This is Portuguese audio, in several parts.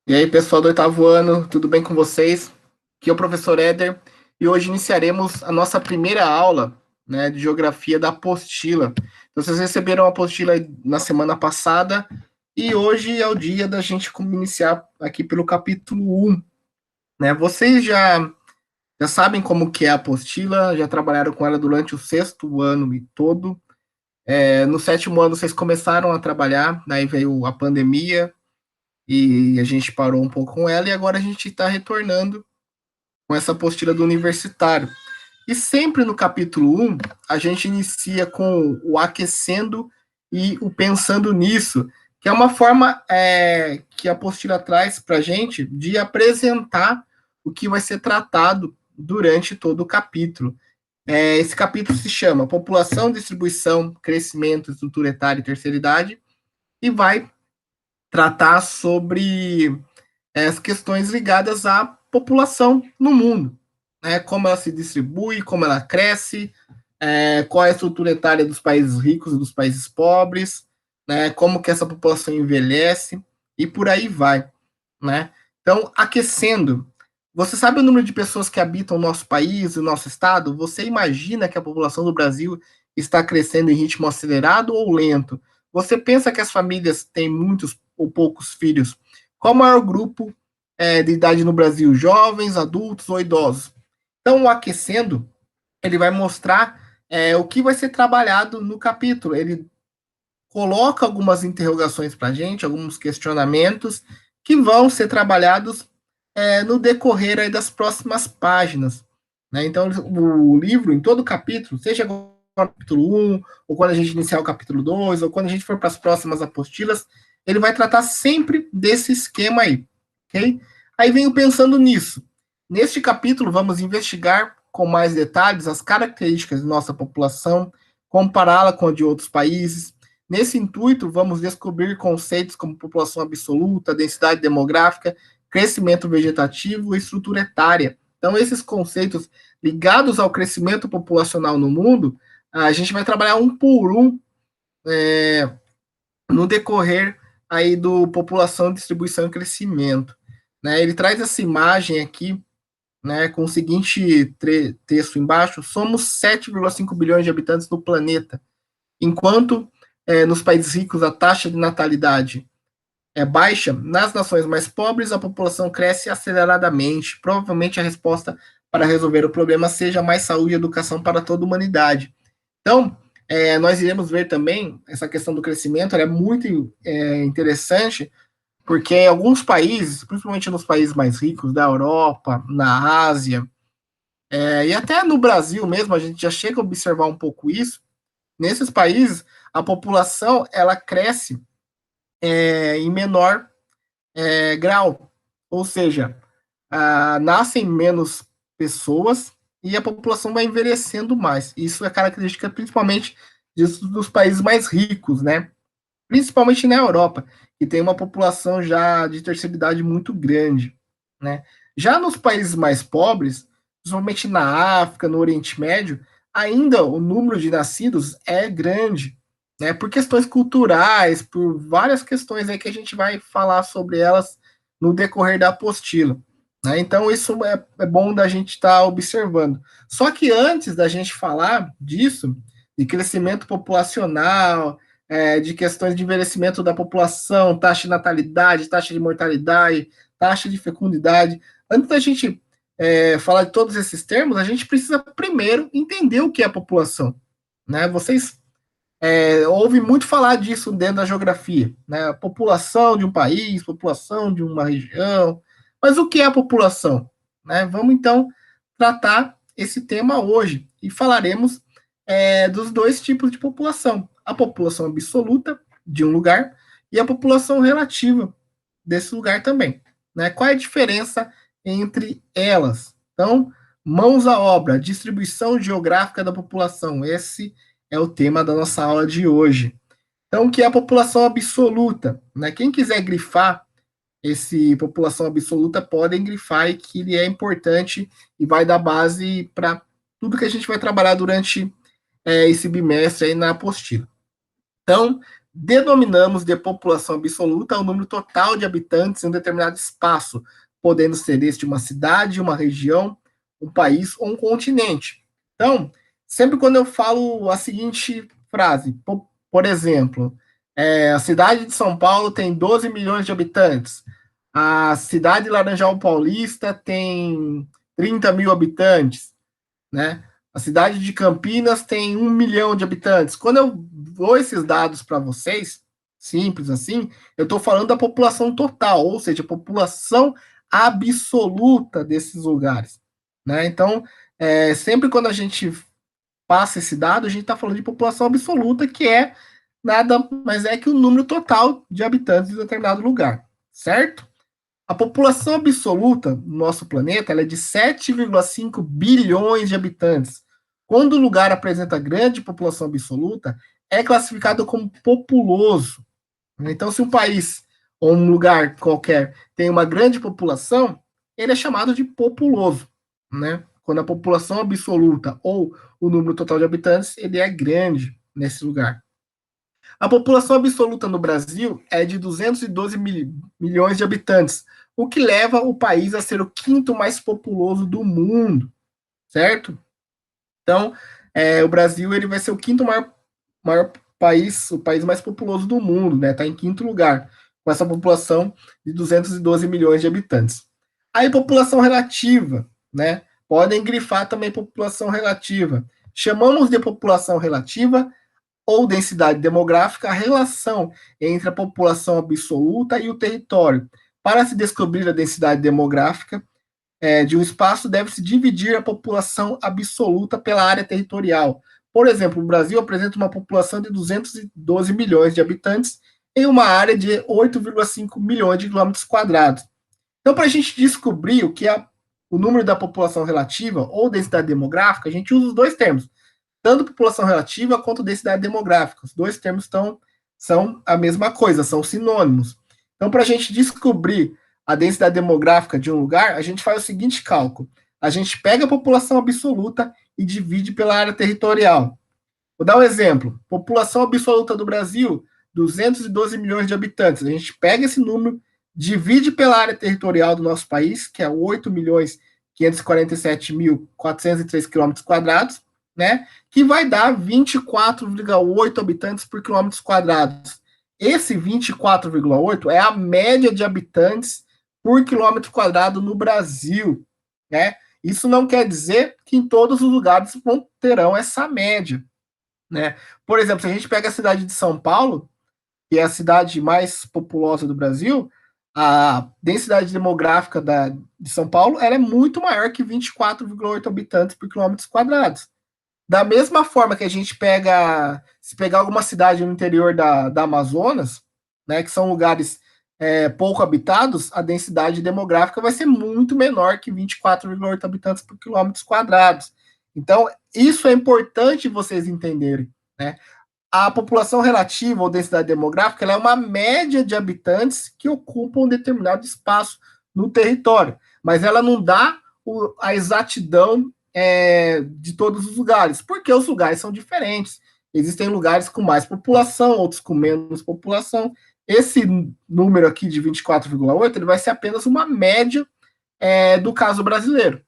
E aí, pessoal do oitavo ano, tudo bem com vocês? Aqui é o professor Éder e hoje iniciaremos a nossa primeira aula, né, de geografia da apostila. Então, vocês receberam a apostila na semana passada e hoje é o dia da gente iniciar aqui pelo capítulo 1, né? Vocês já sabem como que é a apostila, já trabalharam com ela durante o sexto ano e todo. No sétimo ano vocês começaram a trabalhar, daí veio a pandemia, e a gente parou um pouco com ela e agora a gente está retornando com essa apostila do universitário. E sempre no capítulo 1, a gente inicia com o aquecendo e o pensando nisso, que é uma forma que a apostila traz para a gente de apresentar o que vai ser tratado durante todo o capítulo. Esse capítulo se chama População, Distribuição, Crescimento, Estrutura Etária e Terceira Idade, e vai tratar sobre as questões ligadas à população no mundo, né? Como ela se distribui, como ela cresce, qual é a estrutura etária dos países ricos e dos países pobres, né? Como que essa população envelhece e por aí vai, né? Então, aquecendo. Você sabe o número de pessoas que habitam o nosso país, o nosso estado? Você imagina que a população do Brasil está crescendo em ritmo acelerado ou lento? Você pensa que as famílias têm muitos ou poucos filhos? Qual o maior grupo de idade no Brasil? Jovens, adultos ou idosos? Então, o aquecendo, ele vai mostrar o que vai ser trabalhado no capítulo. Ele coloca algumas interrogações para a gente, alguns questionamentos que vão ser trabalhados no decorrer aí das próximas páginas, né? Então, o livro, em todo o capítulo, seja no capítulo 1, ou quando a gente iniciar o capítulo 2, ou quando a gente for para as próximas apostilas, ele vai tratar sempre desse esquema aí, ok? Aí venho pensando nisso. Neste capítulo, vamos investigar com mais detalhes as características de nossa população, compará-la com a de outros países. Nesse intuito, vamos descobrir conceitos como população absoluta, densidade demográfica, crescimento vegetativo e estrutura etária. Então, esses conceitos ligados ao crescimento populacional no mundo, a gente vai trabalhar um por um no decorrer aí do população, distribuição e crescimento. Né? Ele traz essa imagem aqui, né, com o seguinte texto embaixo: somos 7,5 bilhões de habitantes no planeta, enquanto nos países ricos a taxa de natalidade é baixa, nas nações mais pobres a população cresce aceleradamente. Provavelmente a resposta para resolver o problema seja mais saúde e educação para toda a humanidade. Então, nós iremos ver também essa questão do crescimento, ela é muito interessante, porque em alguns países, principalmente nos países mais ricos da Europa, na Ásia, e até no Brasil mesmo, a gente já chega a observar um pouco isso. Nesses países, a população ela cresce em menor grau, ou seja, nascem menos pessoas e a população vai envelhecendo mais. Isso é característica principalmente dos países mais ricos, né? Principalmente na Europa, que tem uma população já de terceira idade muito grande, né? Já nos países mais pobres, principalmente na África, no Oriente Médio, ainda o número de nascidos é grande, né? Por questões culturais, por várias questões aí que a gente vai falar sobre elas no decorrer da apostila. Né? Então, isso é bom da gente estar observando. Só que antes da gente falar disso, de crescimento populacional, de questões de envelhecimento da população, taxa de natalidade, taxa de mortalidade, taxa de fecundidade. Antes da gente falar de todos esses termos, a gente precisa primeiro entender o que é a população. Né? Vocês ouvem muito falar disso dentro da geografia, né? População de um país, população de uma região. Mas o que é a população? Né? Vamos então tratar esse tema hoje e falaremos dos dois tipos de população: a população absoluta de um lugar e a população relativa desse lugar também. Né? Qual é a diferença entre elas? Então, mãos à obra, distribuição geográfica da população. Esse é o tema da nossa aula de hoje. Então, o que é a população absoluta? Né? Quem quiser grifar esse população absoluta, podem grifar, e que ele é importante e vai dar base para tudo que a gente vai trabalhar durante esse bimestre aí na apostila. Então, denominamos de população absoluta o número total de habitantes em um determinado espaço, podendo ser este uma cidade, uma região, um país ou um continente. Então, sempre quando eu falo a seguinte frase, por exemplo, a cidade de São Paulo tem 12 milhões de habitantes, a cidade de Laranjal Paulista tem 30 mil habitantes, né? A cidade de Campinas tem 1 milhão de habitantes. Quando eu dou esses dados para vocês, simples assim, eu estou falando da população total, ou seja, a população absoluta desses lugares, né? Então, sempre quando a gente passa esse dado, a gente está falando de população absoluta, que é nada mais é que o número total de habitantes de determinado lugar, certo? A população absoluta no nosso planeta ela é de 7,5 bilhões de habitantes. Quando o lugar apresenta grande população absoluta, é classificado como populoso. Então, se um país ou um lugar qualquer tem uma grande população, ele é chamado de populoso, né? Quando a população absoluta ou o número total de habitantes, ele é grande nesse lugar. A população absoluta no Brasil é de 212 milhões de habitantes, o que leva o país a ser o quinto mais populoso do mundo, certo? Então, o Brasil ele vai ser o quinto maior país, o país mais populoso do mundo, né? Está em quinto lugar, com essa população de 212 milhões de habitantes. Aí, população relativa, né? Podem grifar também população relativa. Chamamos de população relativa ou densidade demográfica a relação entre a população absoluta e o território. Para se descobrir a densidade demográfica de um espaço, deve-se dividir a população absoluta pela área territorial. Por exemplo, o Brasil apresenta uma população de 212 milhões de habitantes em uma área de 8,5 milhões de quilômetros quadrados. Então, para a gente descobrir o que é o número da população relativa ou densidade demográfica, a gente usa os dois termos, tanto população relativa quanto densidade demográfica. Os dois termos são a mesma coisa, são sinônimos. Então, para a gente descobrir a densidade demográfica de um lugar, a gente faz o seguinte cálculo. A gente pega a população absoluta e divide pela área territorial. Vou dar um exemplo. População absoluta do Brasil, 212 milhões de habitantes. A gente pega esse número, divide pela área territorial do nosso país, que é 8.547.403 quilômetros quadrados, né? Que vai dar 24,8 habitantes por quilômetros quadrados. Esse 24,8 é a média de habitantes por quilômetro quadrado no Brasil, né? Isso não quer dizer que em todos os lugares terão essa média, né? Por exemplo, se a gente pega a cidade de São Paulo, que é a cidade mais populosa do Brasil, a densidade demográfica de São Paulo ela é muito maior que 24,8 habitantes por quilômetros quadrados. Da mesma forma que a gente se pegar alguma cidade no interior da Amazonas, né, que são lugares pouco habitados, a densidade demográfica vai ser muito menor que 24,8 habitantes por quilômetros quadrados. Então, isso é importante vocês entenderem, né? A população relativa ou densidade demográfica ela é uma média de habitantes que ocupam um determinado espaço no território, mas ela não dá a exatidão de todos os lugares, porque os lugares são diferentes. Existem lugares com mais população, outros com menos população. Esse número aqui de 24,8 ele vai ser apenas uma média do caso brasileiro,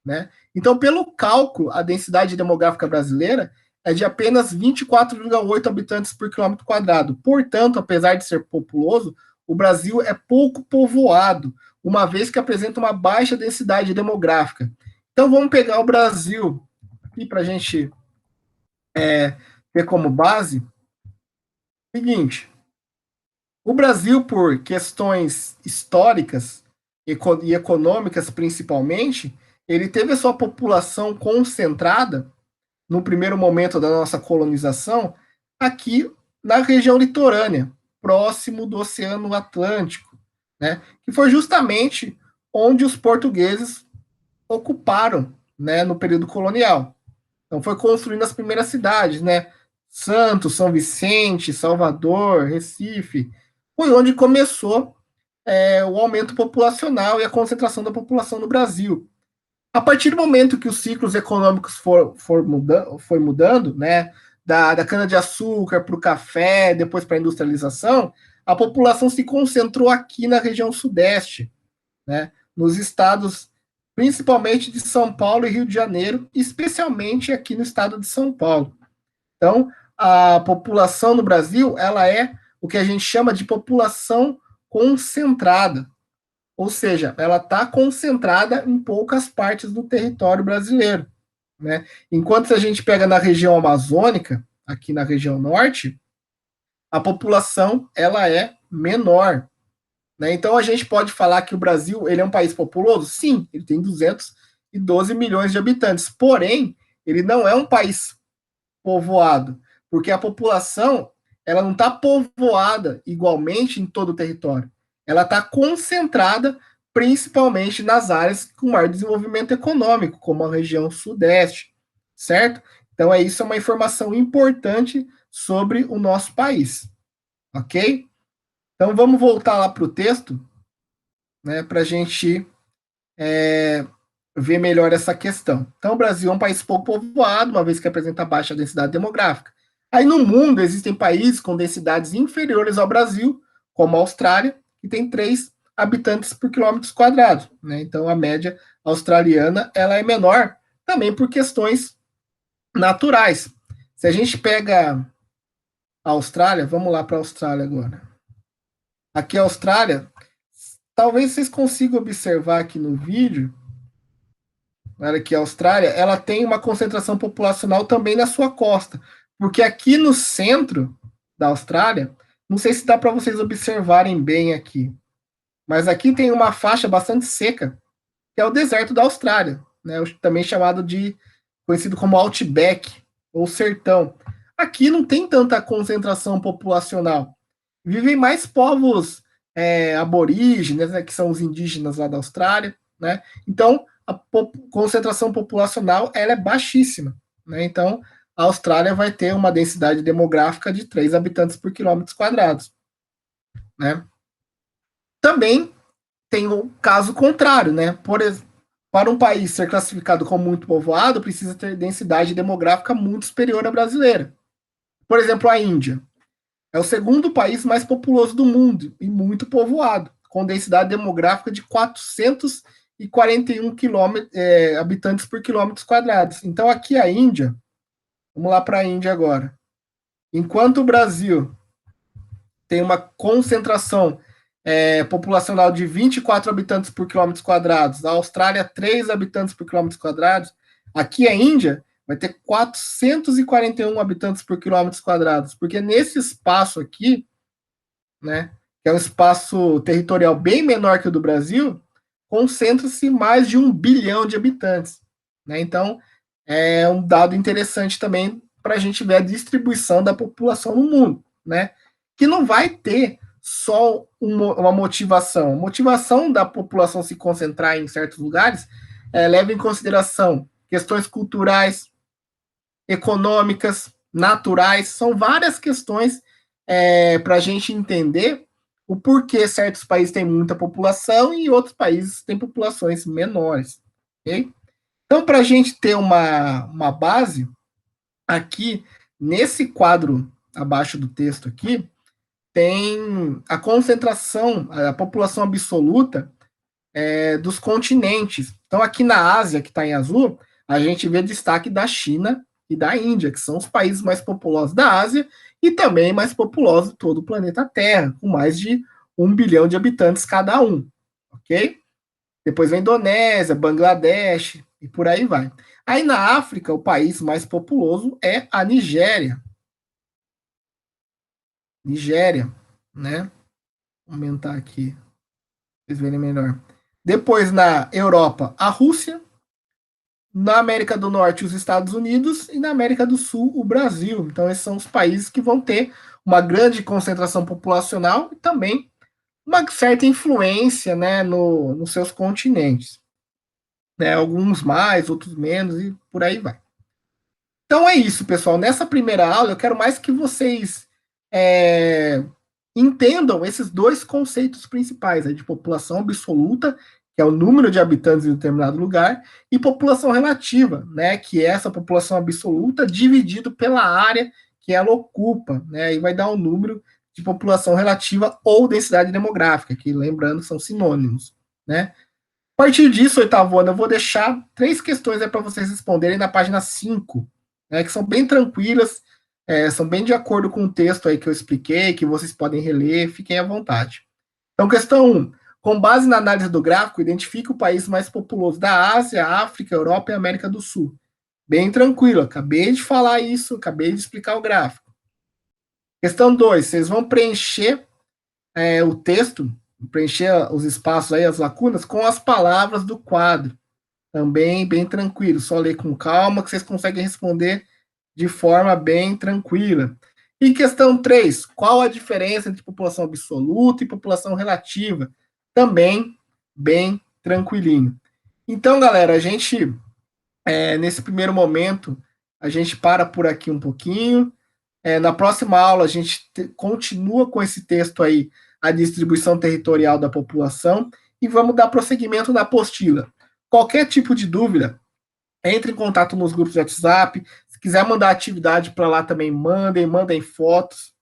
né? Então, pelo cálculo, a densidade demográfica brasileira é de apenas 24,8 habitantes por quilômetro quadrado. Portanto, apesar de ser populoso, o Brasil é pouco povoado, uma vez que apresenta uma baixa densidade demográfica. Então, vamos pegar o Brasil aqui para a gente ter como base. Seguinte, o Brasil, por questões históricas e econômicas principalmente, ele teve a sua população concentrada no primeiro momento da nossa colonização, aqui na região litorânea, próximo do Oceano Atlântico, né? Que foi justamente onde os portugueses ocuparam, né, no período colonial. Então foi construindo as primeiras cidades, né? Santos, São Vicente, Salvador, Recife, foi onde começou o aumento populacional e a concentração da população no Brasil. A partir do momento que os ciclos econômicos foi mudando, né, da cana-de-açúcar para o café, depois para a industrialização, a população se concentrou aqui na região sudeste, né? Nos estados, principalmente de São Paulo e Rio de Janeiro, especialmente aqui no estado de São Paulo. Então, a população no Brasil, ela é o que a gente chama de população concentrada, ou seja, ela está concentrada em poucas partes do território brasileiro, né? Enquanto se a gente pega na região amazônica, aqui na região norte, a população ela é menor, né? Então a gente pode falar que o Brasil ele é um país populoso? Sim, ele tem 212 milhões de habitantes, porém, ele não é um país povoado, porque a população ela não está povoada igualmente em todo o território. Ela está concentrada principalmente nas áreas com maior desenvolvimento econômico, como a região sudeste, certo? Então, isso é uma informação importante sobre o nosso país, ok? Então, vamos voltar lá para o texto, né, para a gente ver melhor essa questão. Então, o Brasil é um país pouco povoado, uma vez que apresenta baixa densidade demográfica. Aí no mundo existem países com densidades inferiores ao Brasil, como a Austrália, que tem 3 habitantes por quilômetro quadrado, né? Então a média australiana ela é menor, também por questões naturais. Se a gente pega a Austrália, vamos lá para a Austrália agora. Aqui a Austrália, talvez vocês consigam observar aqui no vídeo, olha que a Austrália, ela tem uma concentração populacional também na sua costa, porque aqui no centro da Austrália, não sei se dá para vocês observarem bem aqui, mas aqui tem uma faixa bastante seca, que é o deserto da Austrália, né, também chamado de, conhecido como Outback, ou sertão. Aqui não tem tanta concentração populacional, vivem mais povos aborígenes, né, que são os indígenas lá da Austrália, né, então a concentração populacional ela é baixíssima, né? Então a Austrália vai ter uma densidade demográfica de 3 habitantes por quilômetros quadrados, né? Também tem o caso contrário, né? Para um país ser classificado como muito povoado, precisa ter densidade demográfica muito superior à brasileira. Por exemplo, a Índia é o segundo país mais populoso do mundo e muito povoado, com densidade demográfica de 441 habitantes por quilômetros quadrados. Então, aqui a Índia, vamos lá para a Índia agora. Enquanto o Brasil tem uma concentração populacional de 24 habitantes por quilômetros quadrados, a Austrália 3 habitantes por quilômetros quadrados, aqui a Índia vai ter 441 habitantes por quilômetros quadrados, porque nesse espaço aqui, né, que é um espaço territorial bem menor que o do Brasil, concentra-se mais de 1 bilhão de habitantes, né? Então, é um dado interessante também para a gente ver a distribuição da população no mundo, né? Que não vai ter só uma motivação. A motivação da população se concentrar em certos lugares leva em consideração questões culturais, econômicas, naturais, são várias questões para a gente entender o porquê certos países têm muita população e outros países têm populações menores. Okay? Então, para a gente ter uma base, aqui, nesse quadro abaixo do texto aqui, tem a concentração, a população absoluta dos continentes. Então, aqui na Ásia, que está em azul, a gente vê destaque da China e da Índia, que são os países mais populosos da Ásia e também mais populosos de todo o planeta Terra, com mais de 1 bilhão de habitantes cada um, ok? Depois vem Indonésia, Bangladesh e por aí vai. Aí na África, o país mais populoso é a Nigéria. Nigéria, né? Vou aumentar aqui, para vocês verem melhor. Depois na Europa, a Rússia. Na América do Norte, os Estados Unidos, e na América do Sul, o Brasil. Então, esses são os países que vão ter uma grande concentração populacional e também uma certa influência, né, nos seus continentes. Né, alguns mais, outros menos, e por aí vai. Então é isso, pessoal. Nessa primeira aula, eu quero mais que vocês entendam esses dois conceitos principais, de população absoluta que é o número de habitantes em um determinado lugar, e população relativa, né, que é essa população absoluta dividido pela área que ela ocupa, né, e vai dar um número de população relativa ou densidade demográfica, que lembrando são sinônimos, né. A partir disso, oitavo ano, eu vou deixar 3 questões aí para vocês responderem na página 5, né, que são bem tranquilas, são bem de acordo com o texto aí que eu expliquei, que vocês podem reler, fiquem à vontade. Então, questão 1. Com base na análise do gráfico, identifique o país mais populoso da Ásia, África, Europa e América do Sul. Bem tranquilo, acabei de falar isso, acabei de explicar o gráfico. Questão 2. Vocês vão preencher o texto, preencher os espaços aí, as lacunas, com as palavras do quadro. Também bem tranquilo, só ler com calma que vocês conseguem responder de forma bem tranquila. E questão 3, qual a diferença entre população absoluta e população relativa? Também bem tranquilinho. Então, galera, a gente, nesse primeiro momento, a gente para por aqui um pouquinho. Na próxima aula, a gente continua com esse texto aí, a distribuição territorial da população, e vamos dar prosseguimento na apostila. Qualquer tipo de dúvida, entre em contato nos grupos de WhatsApp. Se quiser mandar atividade para lá também, mandem fotos.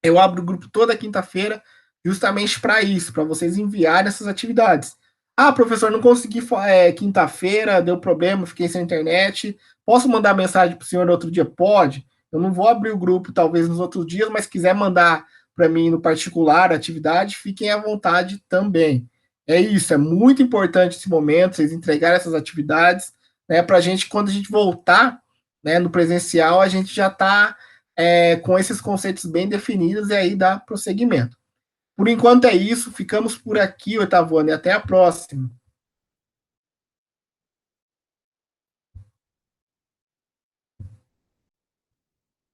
Eu abro o grupo toda quinta-feira justamente para isso, para vocês enviarem essas atividades. Ah, professor, não consegui quinta-feira, deu problema, fiquei sem internet. Posso mandar mensagem para o senhor no outro dia? Pode. Eu não vou abrir o grupo talvez nos outros dias, mas se quiser mandar para mim no particular a atividade, fiquem à vontade também. É isso, é muito importante esse momento, vocês entregarem essas atividades, né, para a gente, quando a gente voltar, né, no presencial, a gente já está com esses conceitos bem definidos e aí dá prosseguimento. Por enquanto é isso, ficamos por aqui, oitavo ano, e até a próxima.